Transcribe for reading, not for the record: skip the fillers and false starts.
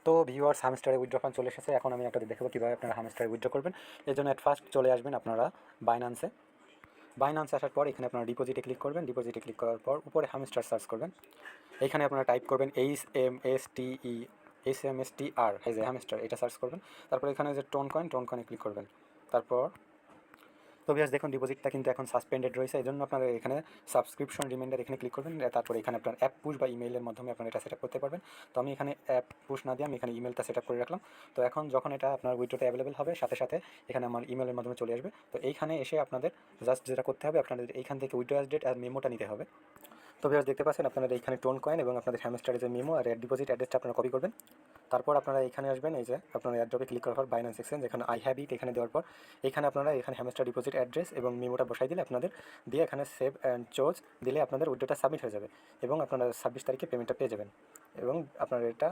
তো viewers হ্যামস্টারে withdraw fund চলে এসেছে। এখন আমি আপনাদের দেখাবো কীভাবে আপনারা হ্যামস্টারে উইথড্র করবেন। এর জন্য অ্যাট ফার্স্ট চলে আসবেন আপনারা বাইন্যান্সে আসার পর এখানে আপনারা ডিপোজিটে ক্লিক করবেন। ডিপোজিটে ক্লিক করার পর উপরে হ্যামস্টার সার্চ করবেন। এইখানে আপনারা টাইপ করবেন HMSTR, এই যে হ্যামস্টার, এটা সার্চ করবেন। তারপর এখানে যে টোন কয়েনে ক্লিক করবেন। তারপর তো ভিউয়ার্স দেখুন ডিপোজিটটা কিন্তু এখন সাসপেন্ডেড রয়েছে। এই জন্য আপনারা এখানে সাবস্ক্রিপশন রিমাইন্ডার এখানে ক্লিক করবেন। তারপরে এখানে আপনার অ্যাপ পুশ বা ইমেইলের মাধ্যমে আপনারা এটা সেট আপ করতে পারবেন। তো আমি এখানে অ্যাপ পুশ না দিয়ে আমি এখানে ইমেলটা সেট আপ করে রাখলাম। তো এখন যখন এটা আপনার উইথড্রোতে অ্যাভেলেবেল হবে সাথে সাথে এখানে আমার ইমেলের মাধ্যমে চলে আসবে। তো এইখানে এসে আপনাদের জাস্ট যেটা করতে হবে, আপনাদের এইখান থেকে উইথড্রো ডেট আর মেমোটা নিতে হবে। তো ভিউয়ার্স দেখতে পাচ্ছেন আপনারা এইখানে টোন কয়েন এবং আপনাদের হ্যামস্টারের যে মেমো আর ডিপোজিট অ্যাড্রেসটা আপনারা কপি করবেন। তারপর আপনারা এখানে আসবেন, এই যে আপনারা এয়ারড্রপে ক্লিক করার পর বাইন্যান্স এক্সচেঞ্জ, এখানে আই হ্যাভ ইট এখানে দেওয়ার পর এখানে আপনারা এখানে হ্যামস্টার ডিপোজিট অ্যাড্রেস এবং মেমোটা বসাই দিলে আপনাদের দিয়ে এখানে সেভ অ্যান্ড চোজ দিলে আপনাদের উইথড্রোটা সাবমিট হয়ে যাবে এবং আপনারা 26 তারিখে পেমেন্টটা পেয়ে যাবেন এবং আপনারা এটা